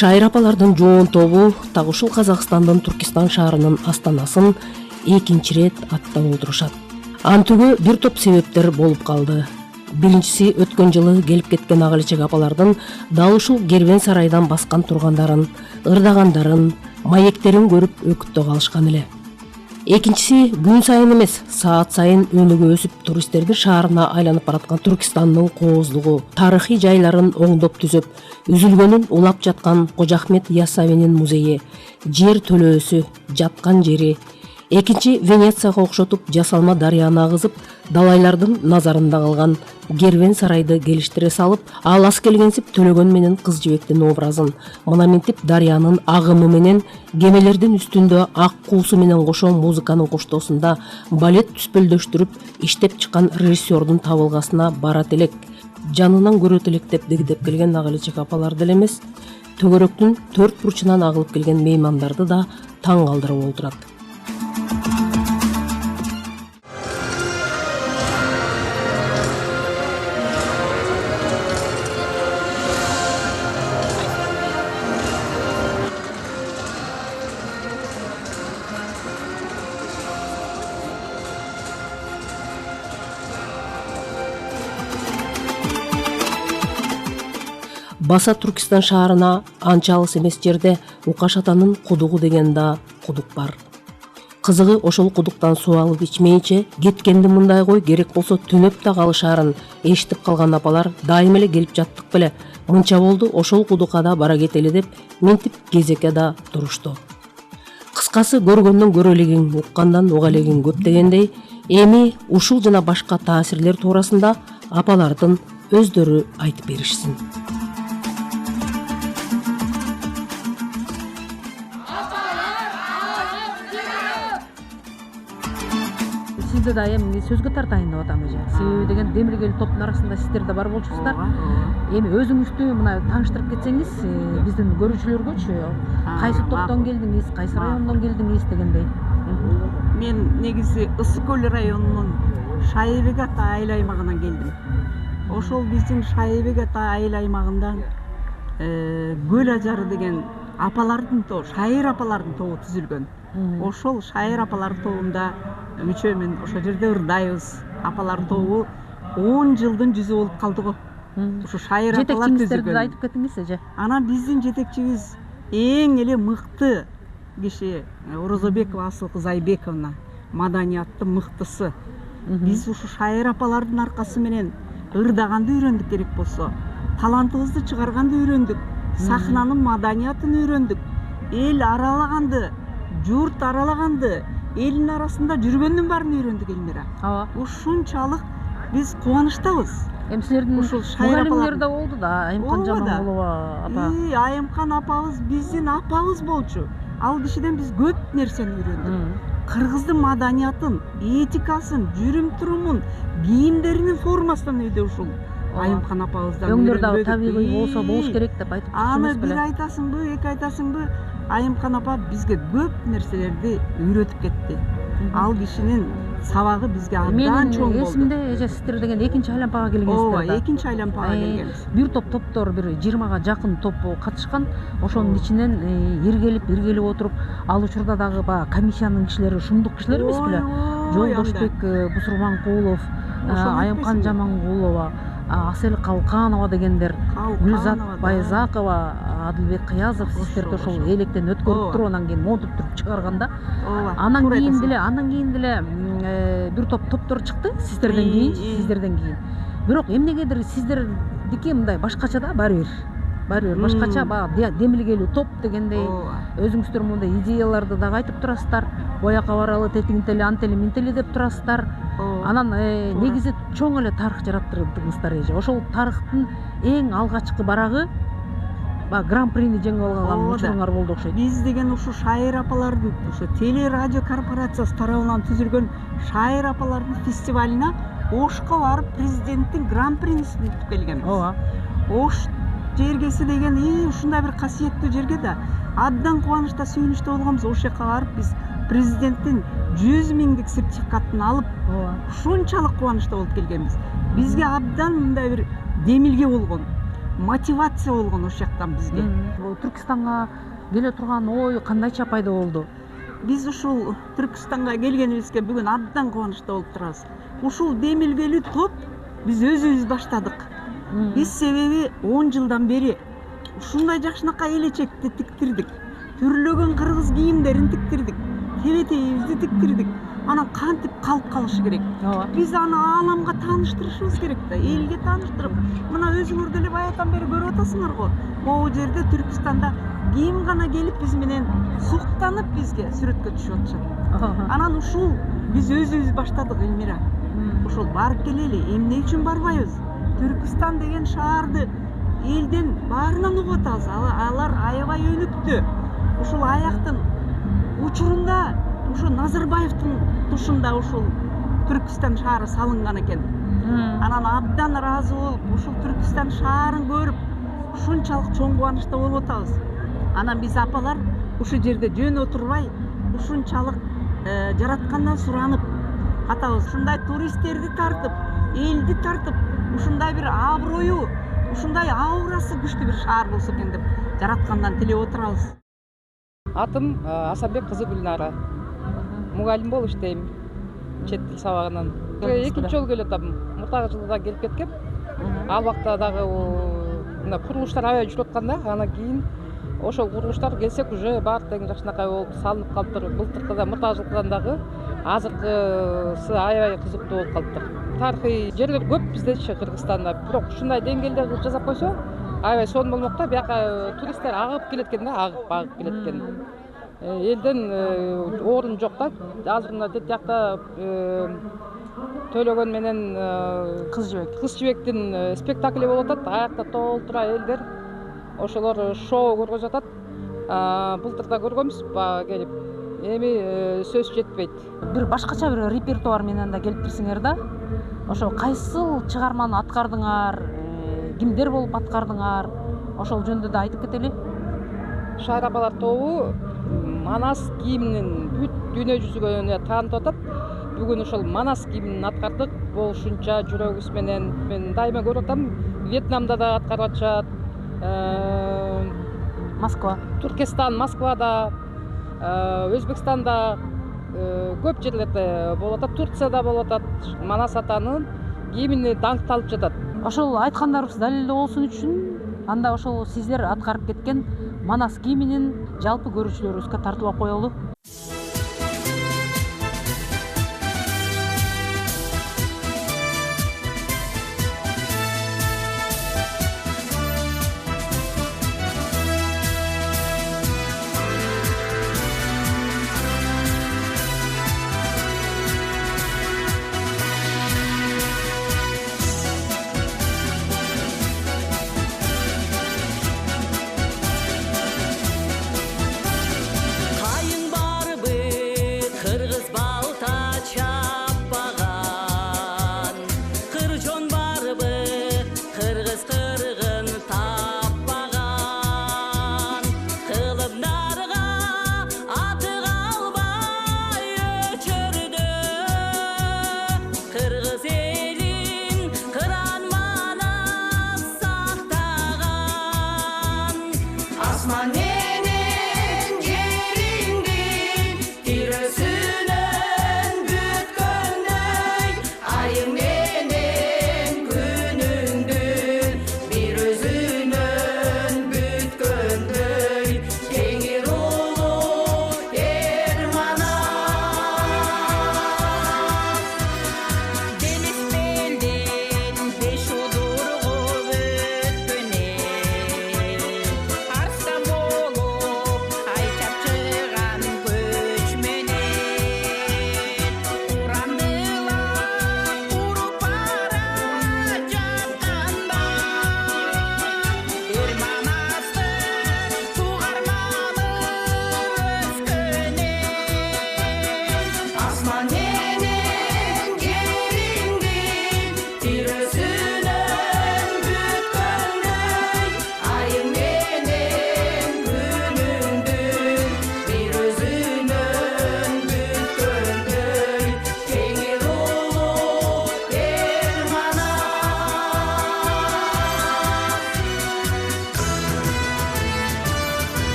Шайыр апалардын жоон тобу так ушул Казакстандын Туркестан шаарынын астанасын экинчи рет аттап олтурушат. Антүгө бир топ себептер болуп калды. Биринчиси, өткөн жылы келип кеткен ага элечек апалардын дал ушул Кервен сарайдан баскан тургандарын, ырдагандарын, маектерин көрүп өкүттө калышкан эле. Экинчиси, күн сайын эмес, саат сайын өнүгө өсүп туристтердин шаарына айланып бараткан Түркистандын кооздугу, тарыхый жайларын оңдоп түзөп, үзүлгөнүн улап жаткан Кожо Ахмет Яссауинин музейи, жер төлөөсү, жаткан жери. Экинчи, Венецияга окшотуп жасалма дарыяны агызып, далайлардын назарында калган Кервен сарайды келиштире салып, ал ас келгенсип төлөгөн менен кыз жибектин образын, мына минтип дарыянын агымы менен кемелердин үстүндө ак куусу менен кошо музыканын коштоосунда балет түспөлдөштүрүп иштеп чыккан режиссердун табылгасына барат элек, жанынан көрөт элек деп дегдеп келген ага элечек апалар деле эмес, төгөрөктүн төрт бурчунан агылып келген меймандарды да таң калтырып олтурат. Баса Түркистан шаарына анча алыс эмес жерде Укаш атанын кудугу деген да кудук бар. Кызыгы, ошол кудуктан суу алып ичмейинче кеткенди мындай кой, керек болсо түнөп да калышаарын эшитип калган апалар дайым эле келип жаттык беле, мынча болду, ошол кудукка да бара кетели деп минтип кезекке да турушту. Кыскасы, көргөндөн көрө элегиң, уккандан уга элегиң көп дегендей, эми ушул жана башка таасирлер туурасында апалардын өздөрү айтып беришсин. Сизде да эми сөзгө тартайын деп атам эже. Себеби деген демиргел топтун арасында сиздер да бар болчусуздар. Эми өзүңүздү мына тааныштырып кетсеңиз, биздин көрүүчүлөргөчү, кайсы топтон келдиңиз, кайсы райондон келдиңиз дегендей. Мен негизи Ысык көл районунун Шайыбек ата айыл аймагынан келдим. Ошол биздин Шайыбек ата айыл аймагында Көл ажары деген апалардын тобу, шайыр апалардын тобу түзүлгөн. Ошол шайыр апалар тобунда мүчөмүн, ошол жерде ырдайбыз. Апалар тобу 10 жылдын жүзү болуп калды го. Ушу шайыр апалар түзүлгөн. Жетекчиңиздерди айтып кетиңиз эже. Анан биздин жетекчибиз эң эле мыкты киши Орозобекова Асыл кыз Айбековна, маданияттын мыктысы. Биз ушу шайыр апалардын аркасы менен ырдаганды үйрөндүк, керек болсо талантыбызды чыгарганды үйрөндүк, сахнанын маданиятын үйрөндүк, эл аралаганды, журт аралаганды, элдин арасында жүргөндүн баарын үйрөндүк Элмира. Ушунчалык биз кубанычтабыз. Эми силердин мугалимдер да болду да, Айымкан Жамангулова апа. Айымкан апабыз биздин апабыз болчу. Ал кишиден биз көп нерсени үйрөндүк. Кыргыздын маданиятын, этикасын, жүрүм-турумун, кийимдеринин формасынан үйдө ушул Айымкан апабыздан өңдөр дагы табигый болсо болуш керек деп айтып аны бир айтасыңбы, эки айтасыңбы, Айымкан апа бизге көп нерселерди үйрөтүп кетти. Ал кишинин сабагы бизге абдан чоң болду. Менин эсимде эже сиздер деген экинчи айланпага келгенсиздер да. Экинчи айланпага келгенбиз. Бир топтор, бир 20га жакын топ катышкан. Ошонун ичинен иргелип отуруп, ал учурда дагы баягы комиссиянын кишилери шумдук кишилер эмес беле? Жолдошбек Бусурманкулов, Айымкан Жамангулова, Асел Калканова дегендер, Гүлзат Байзакова, Адылбек Кыязов сиздерди ошол электен өткөрүп туруп, анан кийин монтуп туруп чыгарганда, анан кийин деле бир топтор чыкты сиздерден кийин. Бирок эмнегедир сиздердики мындай башкача да, баары бир башкача, баягы демилгелүү топ дегендей өзүңүздөр мындай идеяларды дагы айтып турасыздар. Бояка баралы, тетиңтели, антели, минтели деп турасыздар. Анан негизи чоң эле тарых жараттырдыңыздар эже. Ошол тарыхтын эң алгачкы барагы гран-прини жеңип алган учуруңар болду окшойт. Биз деген ушу шайыр апалардын, ушу телерадио корпорациясы тарабынан түзүлгөн шайыр апалардын фестивалына Ошко барып президенттин гран-принисин утуп келгенбиз. Ош жергеси деген ушундай бир касиеттүү жерге да абдан кубанычта, сүйүнүчтө болгонбуз. Ош жака барып биз президенттин 100 миңдик сертификатын алып, ушунчалык кубанычта болуп келгенбиз. Бизге абдан мындай бир демилге болгон. мотивация болгон ошол жактан бизге. Түркистанга келе турган ой кандайча пайда болду? Биз ушул Түркистанга келгенибизге бүгүн абдан кубанычта болуп турабыз. Ушул демилгелүү топ биз өзүбүз баштадык. Биз себеби 10 жылдан бери ушундай жакшынакай элечекти тиктирдик. Түрлөгөн кыргыз кийимдерин тиктирдик. Тебетейибизди тиктирдик. Анан кантип калып калышы керек? Биз аны ааламга тааныштырышыбыз керек да, элге тааныштырып. Мына өзүңөр деле баягыдан бери көрүп атасыңар го. Могу жерде Түркистанда кийим гана келип биз менен суктанып бизге сүрөткө түшүп атышат. Анан ушул биз өзүбүз баштадык, Элмира. Ушул барып келели, эмне үчүн барбайбыз? Түркистан деген шаарды элден баарынан угуп атабыз. Алар аябай өнүктү. Ушул аяктын учурунда ушу Назарбаевдин тушунда ушул Түркистан шаары салынган экен. Анан абдан ыраазы болуп, ушул Түркистан шаарын көрүп, ушунчалык чоң кубанычта болуп атабыз. Анан биз апалар ушул жерде жөн отурбай, ушунчалык жараткандан суранып атабыз. Ушундай туристтерди тартып, элди тартып, ушундай бир аброю, ушундай аурасы күчтүү бир шаар болсо экен деп жараткандан тилеп отурабыз. Атым Асанбек кызы Гүлнара. Мугалим болуп иштейм. Чет тил сабагынан. Экинчи жолу келип атам. Мурдагы жылы да келип кеткем. Ал убакта дагы мына курулуштар аябай жүрүп атканда, анан кийин ошол курулуштар келсек уже баары тең жакшынакай болуп салынып калыптыр. Былтыркы да, мурдагы жылкыдан дагы азыркысы аябай кызыктуу болуп калыптыр. Тарыхый жерлер көп биздечи Кыргызстанда. Бирок ушундай деңгээлде жасап койсо, аябай сонун болмок да. Бияка туристтер агып келет экен да, агып келет экен. Элден орун жок да. Азыр мына тет жакта Төлөгөн менен Кыз жибектин спектакли болуп атат. Аякта толтура элдер ошолор шоу көргөзүп атат. Былтыр да көргөнбүз келип. Эми сөз жетпейт. Бир башкача бир репертуар менен да келип кирсиңер да. Ошо кайсыл чыгарманы аткардыңар, кимдер болуп аткардыңар? Ошол жөнүндө да айтып кетели. Шайыр апалар тобу Манас кийиминин бүт дүйнө жүзүгө таанытып атат. Бүгүн ошол Манас кийимин аткардык. Болушунча жүрөгүбүз менен мен дайыма көрүп атам. Вьетнамда да аткарып атышат. Москва, Туркестан, Москвада, Өзбекстанда көп жерлерде болуп атат. Турцияда болуп атат. Манас атанын кийимини даңкталып жатат. ошол айткандарыбыз далилдүү болсун үчүн анда ошол сиздер аткарып кеткен Манас кийиминин жалпы көрүүчүлөрүбүзгө тартуулап коелу. Kayın barıp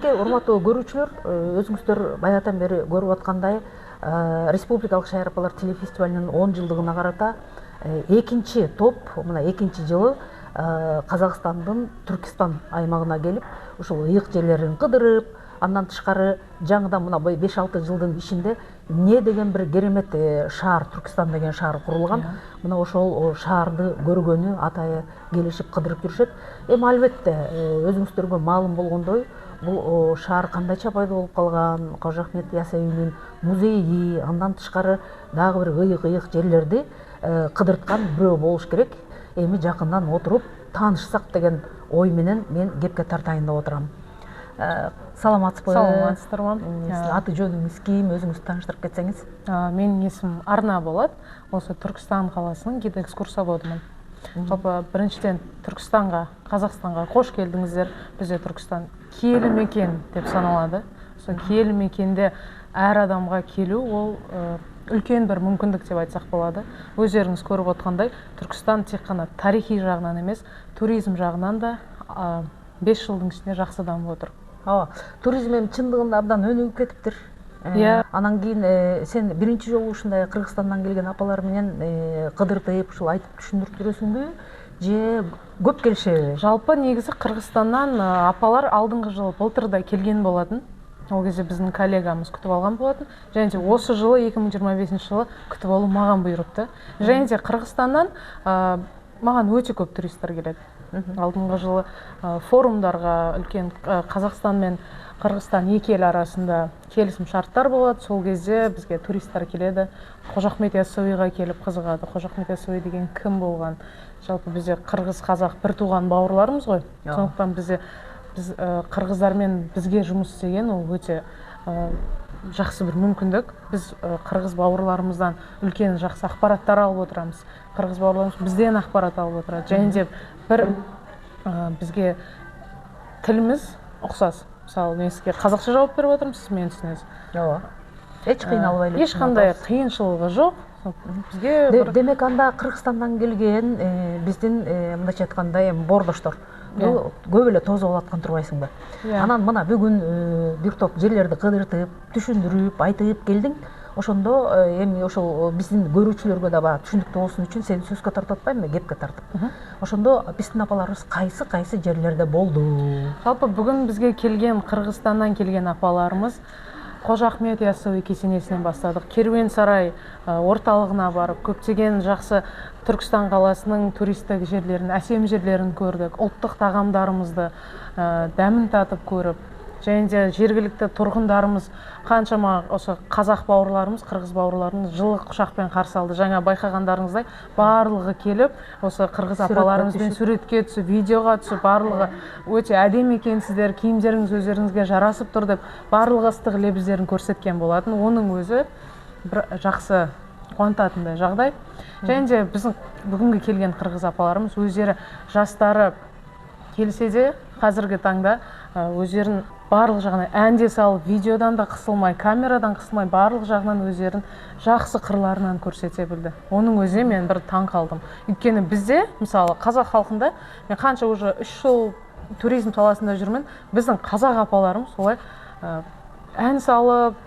мынакей урматтуу көрүүчүлөр, өзүңүздөр баягыдан бери көрүп аткандай республикалык шайыр апалар телефестивалынын 10 жылдыгына карата экинчи топ мына экинчи жылы Казакстандын Түркистан аймагына келип, ушул ыйык жерлерин кыдырып, андан тышкары жаңыдан мына 5-6 жылдын ичинде не деген бир керемет шаар, Түркистан деген шаар курулган. Мына ошол шаарды көргөнү атайы келишип кыдырып жүрүшөт. Эми албетте өзүңүздөргө маалым болгондой, бул шаар кандайча пайда болуп калган, Кожо Ахмет Ясауи'нин музейи, андан тышкары дагы бир ыйык жерлерди кыдырткан бирөө болуш керек. Эми жакындан отуруп таанышсак деген ой менен мен кепке тартайын деп отурам. Саламатсызбы? Саламатсыздарбы? Аты жөнүңүз ким, өзүңүздү тааныштырып кетсеңиз? Менин есімім Арна болот. Осы Түркістан қаласының гид экскурсоводумун. Жалпы биринчиден Түркістанға, Қазақстанға кош келдиңиздер. Бизде Түркістан киелі мекен деп саналады. Сол киелі мекенде әр адамға келүү ол үлкен бір мүмкіндік деп айтсақ болады. Өздеріңіз көріп отқандай, Түркістан тек қана тарихи жағынан емес, туризм жағынан да 5 жылдың ішінде жақсы дамып отыр. Туризм эми чындыгында абдан өнүгүп кетиптир. Анан кийин сен биринчи жолу ушундай Кыргызстандан келген апалар менен кыдыртып, ушул айтып түшүндүрүп жүрөсүңбү? Же көп келишеби? Жалпы негизи Кыргызстандан апалар алдыңғы жылы былтырда келген болатын. Ол кезде биздин коллегамыз күтүп алган болатын. Және де осы жылы 2025 жылы күтүп алуу маган буйрупты. Және де Кыргызстандан маган өтө көп туристтер келет. Алдыңғы жылы форумдарга үлкен Қазақстан мен Кыргызстан эки эл арасында келисим шарттар болот. Сол кезде бизге туристтер келеді. Кожо Ахмет Ясауига келип кызыгады. Кожо Ахмет Ясауи деген ким болгон? Жалпы бизде кыргыз казак бир тууган бауырларыбыз ғой. Сондуктан биз кыргыздар менен бизге жумуш істеген ол өтө жақсы бір мүмкіндік. Біз қырғыз бауырларымыздан үлкен жақсы ақпараттар алып отырамыз. Қырғыз бауырларымыз бізден ақпарат алып отырады. Және де бір бізге тіліміз ұқсас. Мысалы, мен сізге қазақша жауап беріп отырмын, сіз мені түсінесіз. Эч кыйналбай эле. Ешқандай қиыншылығы жоқ. Демек анда Кыргызстандан келген биздин мындайча айтканда боордоштор көп эле тозуп алаткан турбайсыңбы? Анан мына бүгүн бир топ жерлерди кыдыртып, түшүндүрүп, айтып келдиң. Ошондо эми ошол биздин көрүүчүлөргө да баа түшүндүктүү болсун үчүн сени сөзгө тартып атпайбы, кепке тартып. Ошондо биздин апаларыбыз кайсы жерлерде болду? Жалпы бүгүн бизге келген Кыргызстандан келген апаларымыз Кожо Ахмет Ясауи кесенесінен бастадық. Керуен сарай орталығына барып, көптеген жақсы Түркістан қаласының туристік жерлерін, әсем жерлерін көрдік. Ұлттық тағамдарымызды дәмін татып көріп, және де жергілікті тұрғындарымыз қаншама осы қазақ бауырларымыз, қырғыз бауырларымыз жылы құшақпен қарсы алды. Жаңа байқағандарыңыздай барлығы келіп, осы қырғыз апаларымызбен суретке түсіп, видеоға түсіп, барлығы өте әдемі екенсіздер, киімдеріңіз өздеріңізге жарасып тұр деп, барлығы ыстық лебіздерін көрсеткен болатын. Оның өзі бір жақсы қуантатындай жағдай. Және де біздің бүгінгі келген қырғыз апаларымыз өздері жастары келсе де қазіргі таңда өздерін барлық жағынан әнде салып, видеодан да қысылмай, камерадан қысылмай, барлық жағынан өздерін жақсы қырларынан көрсете білді. Оның өзі мен бір таң қалдым. Өйткені бізде, мысалы, қазақ халқында, мен қанша уже 3 жыл туризм саласында жүрмін, біздің қазақ апаларымыз солай ән салып,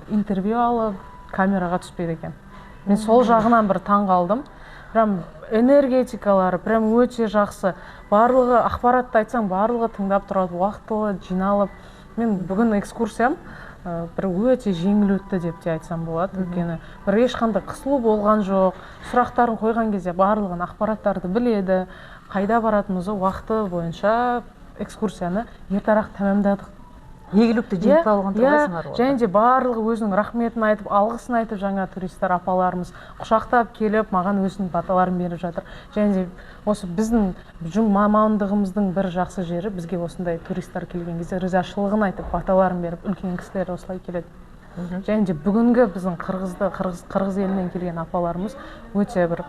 интервью алып, камераға түспейді екен. Мен сол жағынан бір таң қалдым. Прям энергетикалары прям өте жақсы. Барлығы ақпаратты айтсаң, барлығы тыңдап тұрады, уақытылы жиналып. Мен бүгін экскурсиям бір өте жеңіл өтті деп те айтсам болады. Өйткені бір ешқандай қысылу болған жоқ. Сұрақтарын қойған кезде барлығын ақпараттарды біледі. Қайда баратынымызды уақыты бойынша экскурсияны ертарақ тәмамдадық. Егілікті жеңіп алған тұрғайсыңар ғой. Және де барлығы өзінің рахметін айтып, алғысын айтып, жаңа туристер апаларымыз құшақтап келіп, маған өзінің баталарын беріп жатыр. Және де осы біздің мамандығымыздың бір жақсы жері, бізге осындай туристер келген кезде ризашылығын айтып, баталарын беріп, үлкен кісілер осылай келеді. Және де бүгінгі біздің қырғыз елінен келген апаларымыз өте бір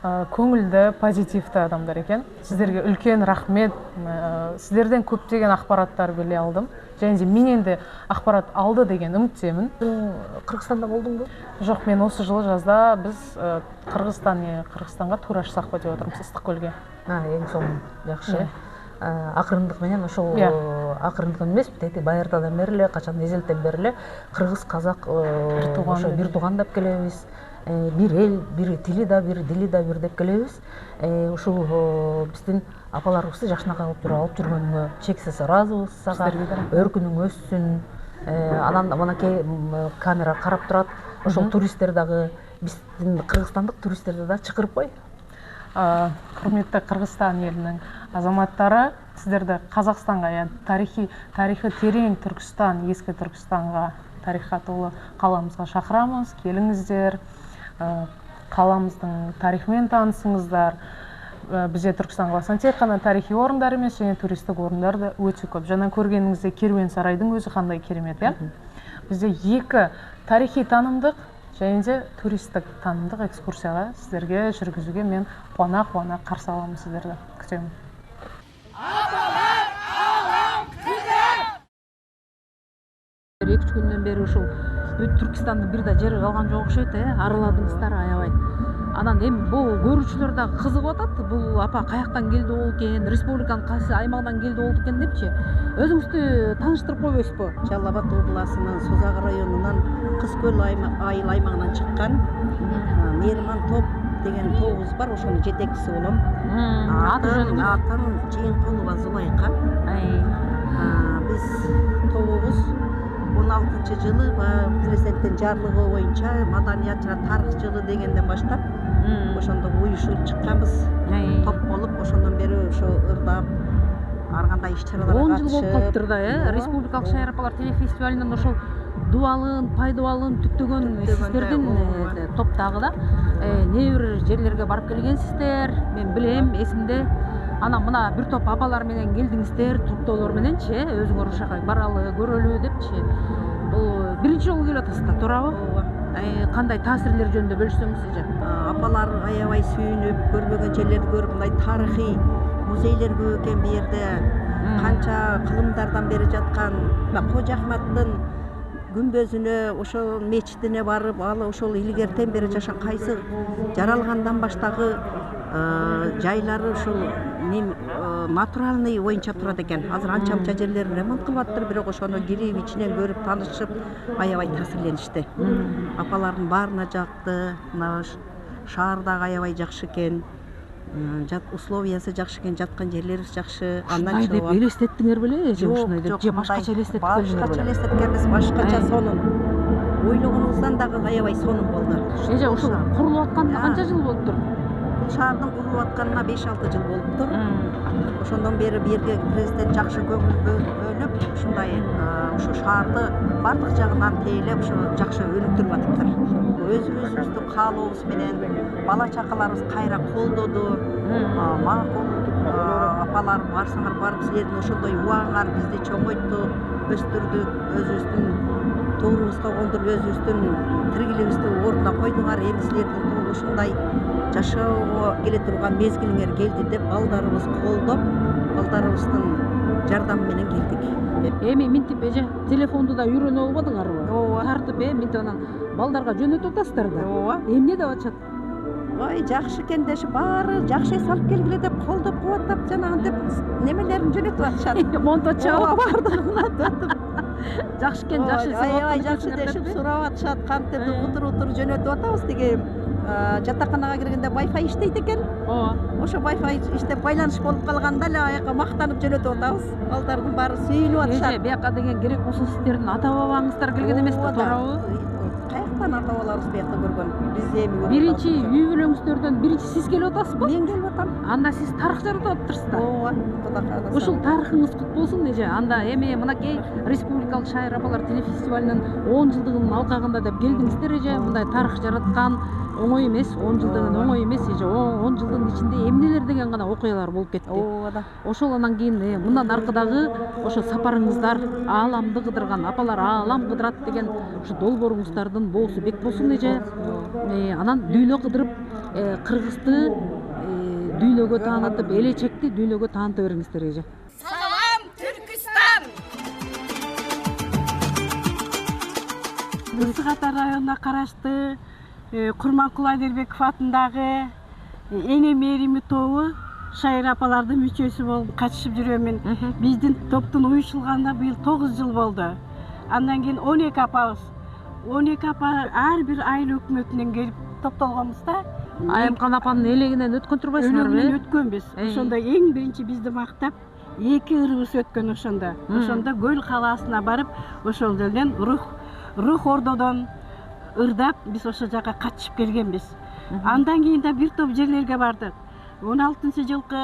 көңілді, позитивті адамдар екен. Сіздерге үлкен рахмет. Сіздерден көптеген ақпараттар біле алдым. Және де мен енді ақпарат алды деген үміттемін. Қырғызстанда болдың ба? Жоқ, мен осы жылы жазда біз Қырғызстанға тура шықсақ деп отырмыз, Ыстықкөлге. Ең соңы жақсы. акырындык менен ошол акырындык эмес тетиги байыртадан бери эле качан эзелтен бери эле кыргыз казак ошо бир тууган деп келебиз, бир эл, бир тили да бир, дили да бир деп келебиз. Ушул биздин апаларыбызды жакшынакай алып жүргөнүңө чексиз ыраазыбыз сага. Өркүнүң өссүн. Анан мынакей камера карап турат. Ошол туристтер дагы биздин кыргызстандык туристтерди да чакырып кой. Курметтүү Кыргызстан элинин азаматтары, сиздерди Казакстанга, тарихи терең Түркістан, эски Түркістанға, тарихка толы каламызга шакырамыз. Келиңиздер, каламыздын тарихымен таанысыңыздар. Бизде Түркістан каласынан тек гана тарихи орундар эмес, және туристтик орундар да өтө көп. Жана көргениңизде керуен сарайдын өзү кандай керемет, Бизде эки тарихи таанымдык және де туристтик таанымдык экскурсияга сиздерге жүргүзүүгө мен кубана каршы аламын, сиздерди күтөмүн. Эки үч күндөн бери ушул бүт Түркистандын бир да жери калган жок окшойт, араладыңыздар аябай. Анан эми бул көрүүчүлөр да кызыгып атат. Бул апа каяктан келди болу экен, республиканын кайсы аймагынан келди болду экен депчи. Өзүңүздү тааныштырып койбойсузбу? Жалал Абад областынын Созак районунан Кыз Көл айыл аймагынан чыккан Мейриман топ деген тобубуз бар, ошонун жетекчиси болом. Атын Жыйынкулова Зулайка. Биз тобубуз 16-жылы президенттин жарлыгы боюнча маданият жана тарых жылы дегенден баштап ошондо уюшуп чыкканбыз. Топ болуп, ошондон бери ошо ырдап ар кандай иш-чараларга 10 жыл болуп калыптыр да, республикалык шайыр апалар телефестивалинин ошол дубалын, пайдубалын түктөгөн сиздердин топтагы да не бир жерлерге барып келгенсиздер. Мен билем, эсимде. Анан мына бир топ апалар менен келдиңиздер, туптоолор мененчи, өзүңөр ушака баралы, көрөлү депчи. Бул биринчи жолу келип атасыздар, туурабы? Кандай таасирлер жөнүндө бөлүшсөңүз? Апалар аябай сүйүнүп, көрбөгөн жерлерди көрүп, мындай тарыхый музейлер көп экен бу жерде. Канча кылымдардан бери жаткан Кожо Ахматтын күмбөзүнө, ошол мечитине барып, ал ошол илгертен бери жашаган кайсы жаралгандан баштагы жайлары ошол натуральный боюнча турат экен. Азыр анча-мынча жерлерин ремонт кылып аттыр, бирок ошону кирип ичинен көрүп, таанышып, аябай таасирленишти. Апалардын баарына жакты, мына шаардагы аябай жакшы экен. Условиясы жакшы экен, жаткан жерлерибиз жакшы. Андан деп элестеттиңер беле? Же ушундай деп, же башкача элестетип келдиңер? Башкача элестеткенбиз, башкача сонун. Ойлогонубуздан дагы аябай сонун болду. Эже ушул курулуп атканына канча жыл болуптур? Бул шаардын курулуп атканына 5-6 жыл болуптур. Ошондон бери бу жерге президент жакшы көңүл бөлүп, ушундай ушу шаарды бардык жагынан тейлеп, ушу жакшы өнүктүрүп атыптыр. Өзүбүздүн каалообуз менен бала чакаларыбыз кайра колдоду. Макул апалар барсаңар барып силердин ошондой убагыңар бизди чоңойту, өстүрдүк, өзүбүздүн туурубузга кондуруп, өзүбүздүн тиригилигибизди ордуна койдуңар. Эми силердин ушундай жашоого келе турган мезгилиңер келди деп балдарыбыз колдоп, балдарыбыздын жардамы менен келдик. Эми минтип эже телефонду да үйрөнүп албадыңарбы? Ооба. Тартып минтип анан балдарга жөнөтүп атасыздар да. Ооба. Эмне деп атышат? Ой, жакшы экен дешип, баары жакшы эс алып келгиле деп колдоп кубаттап жанагынтип немелерин жөнөтүп атышат. Монтача бардыгына татып. Жакшы экен, жакшы эс. Аябай жакшы дешип сурап атышат. Кантип утур жөнөтүп атабыз деген. Жатаканага киргенде Wi-Fi иштейт экен. Ошо Wi-Fi иштеп байланыш болуп калганда эле аяка мактанып жөнөтүп атабыз. Балдардын баары сүйүнүп атышат. Бияка деген керек болсо сиздердин ата бабаңыздар келген эмес да, туурабы? Каяктан ата бабаларыбыз биякта көргөн? Биз эми көргөн. Биринчи үй бүлөңүздөрдөн биринчи сиз келип атасызбы? Мен келип атам. Анда сиз тарых жаратып атыптырсыздар. Ооба, Кудай кааласа. Ушул тарыхыңыз кут болсун эже. Анда эми мынакей республикалык шайыр апалар телефестивалинин 10 жылдыгынын алкагында деп келдиңиздер эже. Мындай тарых жараткан оңой эмес, 10 жыл деген оңой эмес эже. 10 жылдын ичинде эмнелер деген гана окуялар болуп кетти. Ооба да. Ошол анан кийин мындан аркадагы ошо сапарыңыздар ааламды кыдырган, апалар аалам кыдырат деген ушу долбооруңуздардын боосу бек болсун эже. Анан дүйнө кыдырып, Кыргызды дүйнөгө таанытып, элечекти дүйнөгө тааныта бериңиздер эже. Салам Түркістан! Мысық Ата районуна карашты Курманкул Айдарбеков атындагы Эне Мерими тобу шайыр апалардын мүчөсү болуп катышып жүрөмүн. Биздин топтун уюшулганына быйыл 9 жыл болду. Андан кийин 12 апабыз. 12 апа ар бир айыл өкмөтүнөн келип топтолгонбузда. Айымкан апанын элегинен өткөн турбайсыңарбы? Элегинен өткөнбүз. Ошондо эң биринчи бизди мактап 2 ырыбыз өткөн ошондо. Ошондо Көл калаасына барып, ошол жерден рух ордодон ырдап биз ошол жака катышып келгенбиз. Андан кийин да бир топ жерлерге бардык. 16-жылкы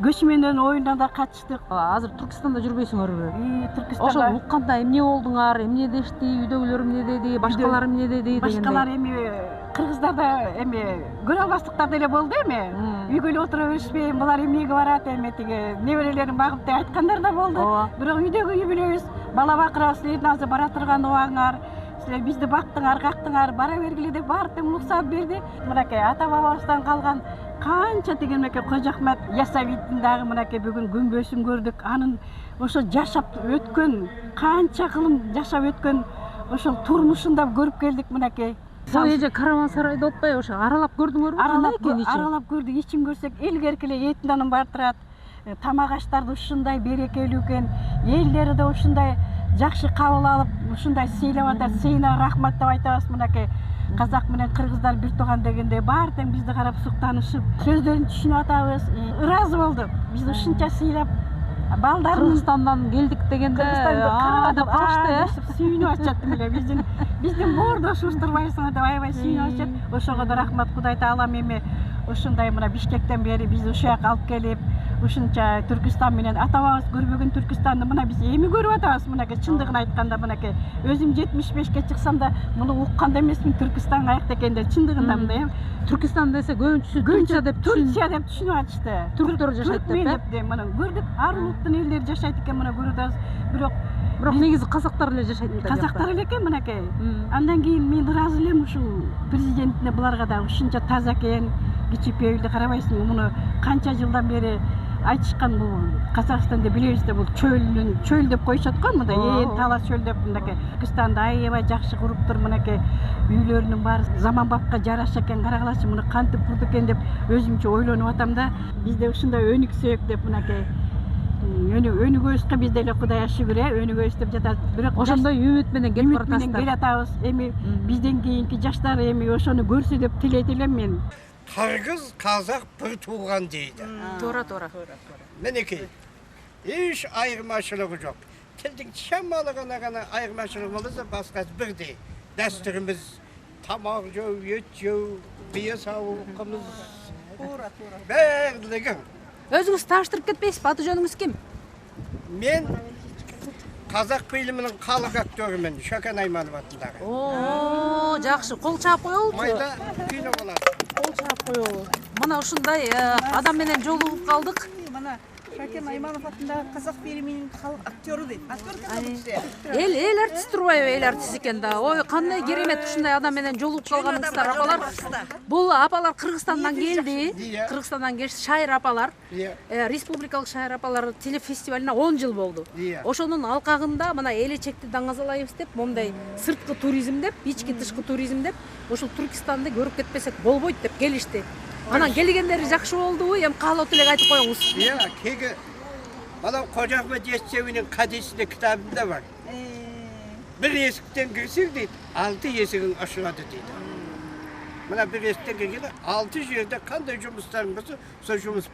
көчмөнөн оюнуна да катыштык. Азыр Түркистанда жүрбөйсүңөрбү? Түркистанда. Ошол укканда эмне болдуңар, эмне дешти, үйдөгүлөр эмне деди, башкалар эмне деди дегендей. Башкалар эми кыргыздарда эми көрө албастыктар деле болду эми. Үйгө эле отура беришпейм, булар эмнеге барат эми тиги неберелерин багып деп айткандар да болду. Бирок үйдөгү үй билебиз, бала бакырабыз, силердин азыр бара турган убагыңар, силер бизди бактыңар, кактыңар, бара бергиле деп баардык уруксат берди. Мынакей ата бабабыздан калган канча деген мынакей Кожо Ахмет Ясавиттин дагы мынакей бүгүн күмбөзүн көрдүк. Анын ошо жашап өткөн, канча кылым жашап өткөн ошол турмушун да көрүп келдик мынакей. Сол эже караван-сарайды отпай ошо аралап көрдүңөрбү? Аралап көрдүк. Ичин көрсөк эл керкеле этинанын бар турат. Тамак аштарды ушундай берекелүү экен. Элдери да ушундай жакшы кабыл алып, ушундай сыйлап атат. Сейна рахмат деп айтабыз мынакей. Казак менен кыргыздар бир тууган дегендей баары тең бизди карап суктанышып, сөздөрүн түшүнүп атабыз. Ыраазы болдук. Бизди ушунча сыйлап, балдарын Кыргызстандан келдик дегенде деп калышты. Сүйүнүп атышат эле. Биздин боордошубуз турбайсыңар деп аябай сүйүнүп атышат. Ошого да рахмат Кудайты алам эми. Ушундай мына Бишкектен бери бизди ушул жака алып келип, ушунча Түркистан менен ата бабабыз көрбөгөн Түркистанды мына биз эми көрүп атабыз. Мынакей чындыгын айтканда мынакей өзүм 75ке чыксам да муну укканда эмесмин Түркистан каякта экен деп чындыгында мындай. Түркистан десе көбүнчүсү Турция деп түшүнүп атышты. Түрктөр жашайт деп. Мына көрдүк, ар улуттун элдери жашайт экен, мына көрүп атабыз. Бирок негизи казактар эле жашайт экен. Казактар эле экен мынакей. Андан кийин мен ыраазы элем ушул президентине, буларга да ушунча таза экен, кичипейилди карабайсың. Муну канча жылдан бери айтышкан, бул Казакстанда билебиз да, бул чөл деп коюшат го, мындай ээн талас чөл деп мынакей. Түркистанды аябай жакшы куруптур мынакей. Үйлөрүнүн баары заманбапка жараша экен, карагалачы муну кантип курду экен деп өзүмчө ойлонуп атам да. Бизде ушундай өнүксөк деп мынакей. Өнүгөбүзгө бизде эле Кудайга шүгүр, өнүгөбүз деп жатат. Бирок ошондой үмүт менен келип баратасыздар. Келатабыз. Эми бизден кийинки жаштар эми ошону көрсө деп тилейт элем мен. Кыргыз, казак bir туган дейди. Туура. Менекей, эч айырмачылыгы жок. Тилдин шамалы гана айырмачылыгы болсо башкасы бирдей. Дастурубуз тамак жөө, ет жөө, бие сабылкыбыз. Туура. Барлыгы. Өзүңүз тааштырып кетпейсизби? Аты жөнүңүз ким? Мен казак фильминин калык актörүмүн, Шөкөн Айманов атындагы. Жакшы, кол чаап коелучу. Майда кино болот. Кол чаап коелу. Мына ушундай адам менен жолугуп калдык. Мына Шөкөн Айманов атындагы казак фильминин калык актörү дейт. Эл артист турбайбы? Эл артист экен да. Ой, кандай керемет ушундай адам менен жолугуп калганыңыздар, апалар. Бул апалар Кыргызстандан келди. Кыргызстандан келишти, шайыр апалар. Республикалык шайыр апалар телефестивалына 10 жыл болду. Ошонун алкагында мына элечекти даңазалайбыз деп, момундай сырткы туризм деп, ички тышкы туризм деп, ошол Түркистанды көрүп кетпесек болбойт деп келишти. Анан келгендери жакшы болдубу? Эми каалоо элек айтып коюңуз. Кеге бала Кожо Ахмет Ясавиттин кадисinde китабында бар. Bir eskiktен кирсең дейт, 6 есигиң ачылады дейт. Мына bir eskiктен киргенде 6 жерде кандай жумустарың болсо, сол жумус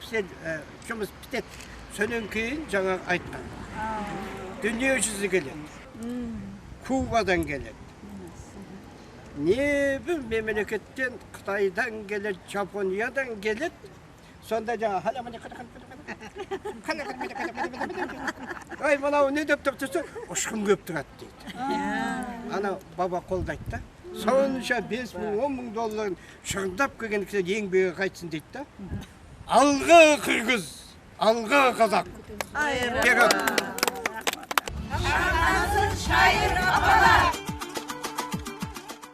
битет. Сонун кийин жаңа айткан. Дүнүйө жүзү келет. Кубадан келет. Не bir memleketten, Kıtay'dan gelir, Japonya'dan gelir. Sonda жаңа Ay bana o ne deyip dursa, uşkum köp durat deydi. Ana baba koldaydı da. Sonunca 5 bin, 10 bin doların şırındap kelgen kişiler ең büyüğü kaçsın deydi da. Algı Kırgız, algı Kazak.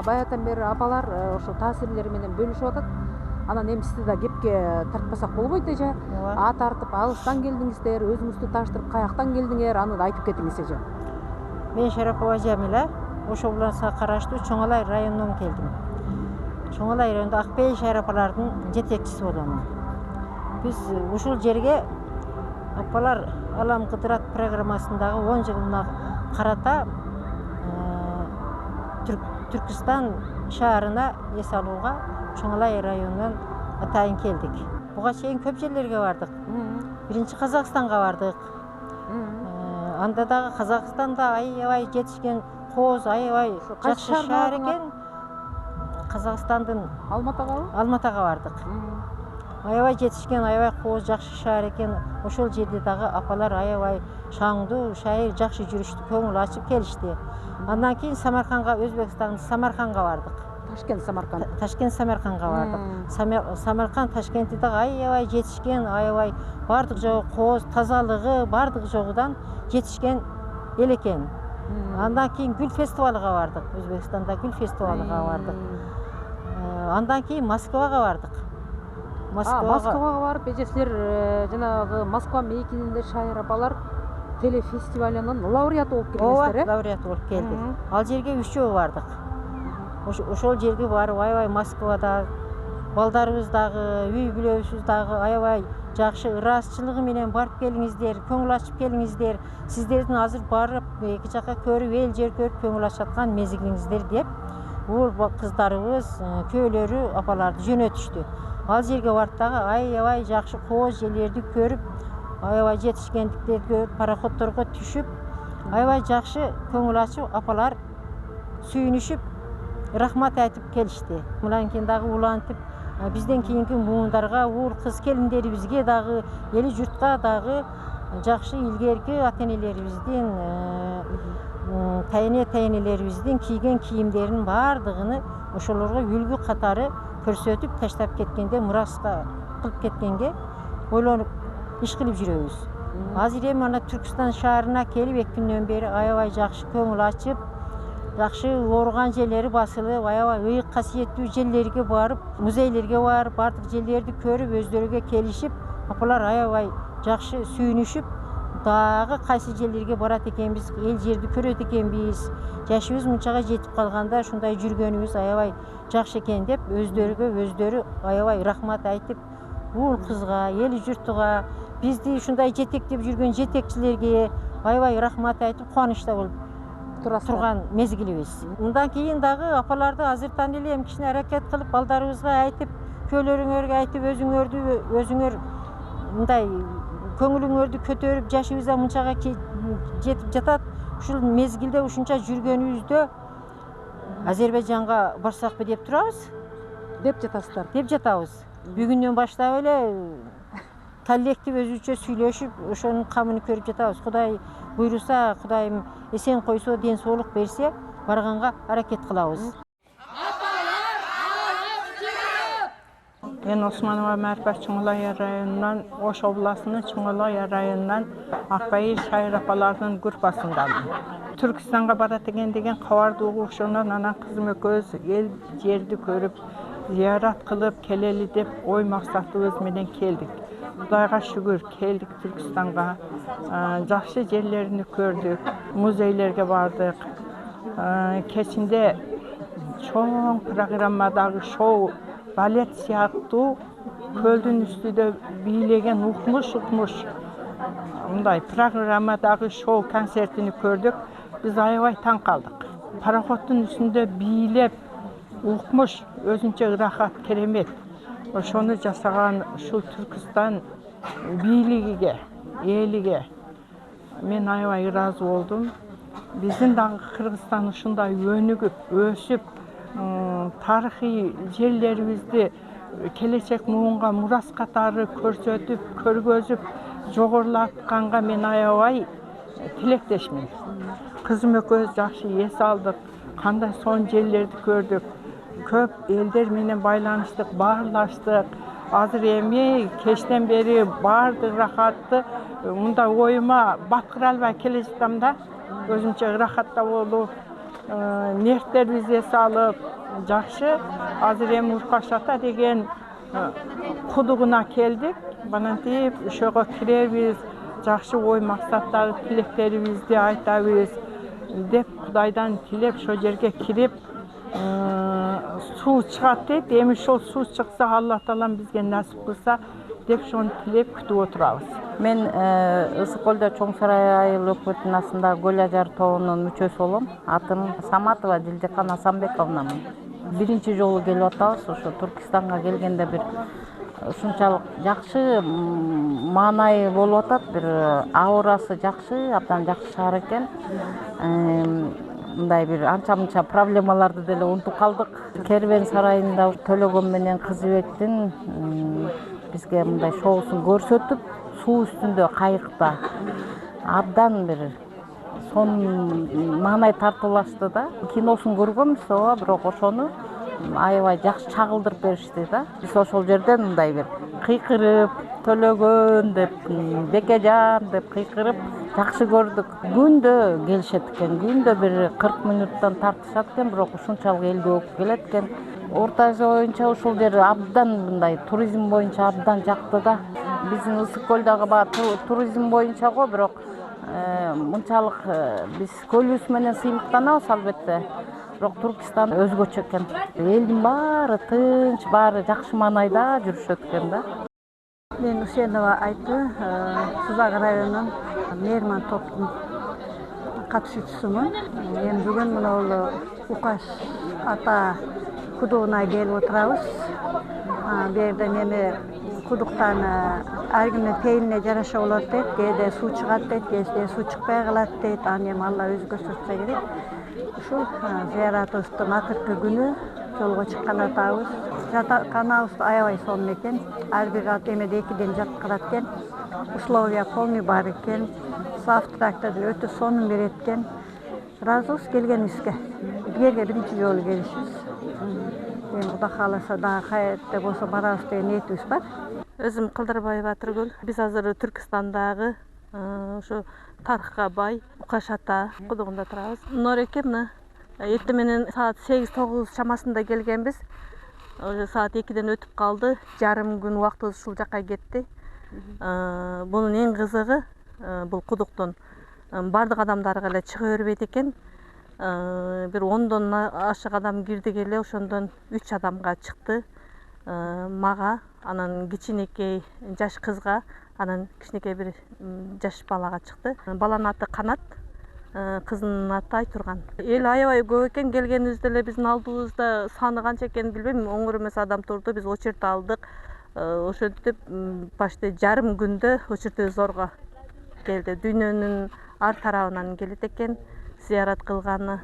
Баятан бери апалар ошо таасирлери менен бөлүшүп атат. Анан эми сизди да кепке тартпасак болбойт эже. А тартып алыстан келдиңиздер, өзүңүздү тааштырып каяктан келдиңер, аны да айтып кетиңиз эже. Мен Шарапова Жамила, Ошол Буланска караштуу Чоңалай районунан келдим. Чоңалай районунда Акбей шайыр апалардын жетекчиси болом. Биз ушул жерге апалар Алам Кыдырат программасындагы 10 жылына карата Түркістан шаарына эс алууга Чоңалай районунан атайын келдик. Буга чейин көп жерлерге бардык. Биринчи Казакстанга бардык. Анда дагы Казакстанда аябай жетишкен кооз, аябай жакшы шаар экен. Казакстандын Алматага бардык. Аябай жетишкен, аябай кооз, жакшы шаар экен. Ошол жерде дагы апалар аябай шаңдуу, шайыр, жакшы жүрүштү, көңүл ачып келишти. Андан кийин Самарканга, Өзбекстандын Самарканга бардык. Ташкент Самарканга бардык. Самаркан, Ташкентте дагы аябай жетишкен, аябай бардык жогу кооз, тазалыгы бардык жогудан жетишкен эл экен. Андан кийин гүл фестивалыга бардык. Өзбекстанда гүл фестивалыга бардык. Андан кийин Москвага бардык. Москвага барып, эжесилер жанагы Москва мейкининде шайыр апалар телефестивалынын лауреаты болуп келдиңиздер, лауреаты болуп келдик. Ал жерге 3 жолу бардык. Ошол жерге барып, аябай Москвада балдарыбыз дагы, үй бүлөбүз дагы аябай жакшы ырасчылыгы менен барып келиңиздер, көңүл ачып келиңиздер. Сиздердин азыр барып, эки жакка көрүп, эл жер көрүп көңүл ачаткан мезгилиңиздер деп, бул кыздарыбыз, көөлөрү апаларды жөнөтүштү. Ал жерге барып дагы аябай жакшы кооз жерлерди көрүп, аябай жетишкендиктерди көрүп, пароходдорго түшүп, аябай жакшы көңүл ачып апалар сүйүнүшүп, рахмат айтып келишти. Мындан кийин дагы улантып, бизден кийинки муундарга, уул кыз келиндерибизге дагы, эли журтка дагы жакшы илгерки ата-энелерибиздин, тайне-тайнелерибиздин кийген кийимдеринин баардыгын ошолорго үлгү катары көрсөтүп таштап кеткенде, мураска кылып кеткенге ойлонуп иш кылып жүрөбүз. Азыр эми ана Түркістан шаарына келип 2 күндөн бери аябай жакшы көңүл ачып, жакшы ооруган жерлери басылып, аябай ыйык касиеттүү жерлерге барып, музейлерге барып, бардык жерлерди көрүп, өздөрүгө келишип, апалар аябай жакшы сүйүнүшүп, дагы кайсы жерлерге барат экенбиз, эл жерди көрөт экенбиз, жашыбыз мынчага жетип калганда ушундай жүргөнүбүз аябай жакшы экен деп, өздөрү аябай рахмат айтып, бул кызга, эли журтуга, бизди ушундай жетектеп жүргөн жетекчилерге аябай рахмат айтып, кубанычта болуп турган мезгилибиз. Мындан кийин дагы апаларды азыртан эле эми кичине аракет кылып, балдарыбызга айтып, көөлөрүңөргө айтып, өзүңөр мындай көңүлүңөрдү көтөрүп, жашыбызда мынчага жетип жатат. Ушул мезгилде ушунча жүргөнүбүздө Азербайжанга барсакпы деп турабыз. деп жатасыздар. Деп жатабыз. Бүгүндөн баштап эле коллектив өзүчө сүйлөшүп, ошонун камын көрүп жатабыз. Кудай буйруса, Кудайым эсен койсо, ден соолук берсе, барганга аракет кылабыз. Мен Османова Мәрпәш Чоңалай районунан, Ош обласынын Чоңалай районунан Акбайыр шайыр апаларынын группасындамын. Түркістанға барат деген кабарды угушунан анан кызым экөөбүз эл жерди көрүп, зиярат кылып келели деп ой максатыбыз менен келдик. Кудайга шүгүр келдик Түркістанга. Жакшы жерлерин көрдүк, музейлерге бардык. Кечинде чоң программадагы шоу, балет сыяктуу көлдүн үстүндө бийлеген укмуш мындай программадагы шоу концертини көрдүк. Биз аябай таң калдык. Пароходдун үстүндө бийлеп укмуш өзүнчө ырахат, керемет. Ошону жасаган ушул Түркістан бийлигиге, элиге мен аябай ыраазы болдум. Биздин дагы Кыргызстан ушундай өнүгүп, өсүп, тарыхый жерлерибизди келечек муунга мурас катары көрсөтүп, көргөзүп, жогорулатканга мен аябай тилектешмин. Кызым экөөбүз жакшы эс алдык, кандай сонун жерлерди көрдүк. Көп элдер менен байланыштык, баарлаштык. Азыр эми кечтен бери баардык рахатты мындай оюма баткыра албай келе жатам да. Өзүмчө ырахатта болуп, нервдерибизди эс алып, жакшы. Азыр эми Уркаш ата деген кудугуна келдик. Банантип ошого киребиз, жакшы ой максаттагы тилектерибизди айтабыз деп Кудайдан тилеп ошол жерге кирип, суу чыгат дейт. Эми ошол суу чыкса, Алла Таалам бизге насип кылса, деп ошону тилеп күтүп отурабыз. Мен Ысык Көлдө Чоң Сарай айыл өкмөтүнүн астында Көл Ажар тобунун мүчөсү болом. Атым Саматова Дилжекан Асанбековнамын. Биринчи жолу келип атабыз. Ошо Түркистанга келгенде бир ушунчалык жакшы маанай болуп атат. Бир аурасы жакшы, абдан жакшы шаар экен. Мындай бир анча-мынча проблемаларды деле унутуп калдык. Кервен сарайында төлөгөн менен Кызыбектин бизге мындай шоусун көрсөтүп, суу үстүндө кайыкта абдан бир маанай тартуулашты да. Киносун көргөнбүз ооба, бирок ошону аябай жакшы чагылдырып беришти да. Биз ошол жерден мындай бир кыйкырып, төлөгөн деп, Бекежан деп кыйкырып жакшы көрдүк. Күндө келишет экен, күндө бир 40 мүнөттөн тартышат экен, бирок ушунчалык эл көп келет экен. Орто Азия боюнча ушул жер абдан мындай туризм боюнча абдан жакты да. Биздин Ысык Көл дагы туризм боюнча го, бирок мынчалык биз көлүбүз менен сыйлыктанабыз албетте. Бирок Түркистан өзгөчө экен. Элдин баары тынч, баары жакшы маанайда жүрүшөт экен да. Мен Усенова Айты, Сузак районунун Мейрман топтун катышуучусумун. Эми бүгүн мына Укаш ата кудугуна келип отурабыз. Бу жерде эми кудуктан ар кимдин пейилине жараша болот дейт. Кээде суу чыгат дейт, кээде суу чыкпай калат дейт. Аны эми Алла өзү көрсөтсө керек. Ушул зыяратыбыздын акыркы күнү жолго чыккан атабыз. Жатаканабыз аябай сонун экен. Ар бир эмеде 2ден жаткырат экен. Условия полный бар экен. Завтракты деле өтө сонун берет экен. Ыраазыбыз келгенибизге. Бу биринчи жолу келишибиз. Эми Кудай кааласа дагы каерде болсо барабыз деген ниетибиз бар. Өзүм Кылдырбаева Атыргүл. Биз азыр Түркистандагы ошо тарыхка бай Укаш ата кудугунда турабыз. Нореке мына эртең менен саат 8-9 чамасында келгенбиз. Уже саат 2ден өтүп калды. Жарым күн убактыбыз ушул жакка кетти. Бунун эң кызыгы бул кудуктун бардык адамдар эле чыга бербейт экен. Бир 10дон ашык адам кирди эле, ошондон 3 адамга чыкты. Мага, анан кичинекей жаш кызга, анан кичинекей бир жаш балага чыкты. Баланын аты Канат, кыздын аты Айтурган. Эл аябай көп экен, келгенибизде эле биздин алдыбызда саны канча экенин билбейм, оңор эмес адам турду, биз очередь алдык. Ошентип почти жарым күндө очередибиз зорго келди. Дүйнөнүн ар тарабынан келет экен зыярат кылганы.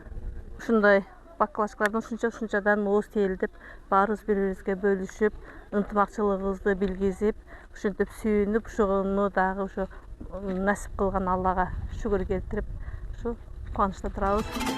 Ушундай баклашкалардан ушунчадан ооз тиелдип, баарыбыз бири-бирибизге бөлүшүп, ынтымакчылыгыбызды билгизип, ушинтип сүйүнүп, ушуну дагы ошо насип кылган Аллага шүгүр келтирип, ушу кубанычта турабыз.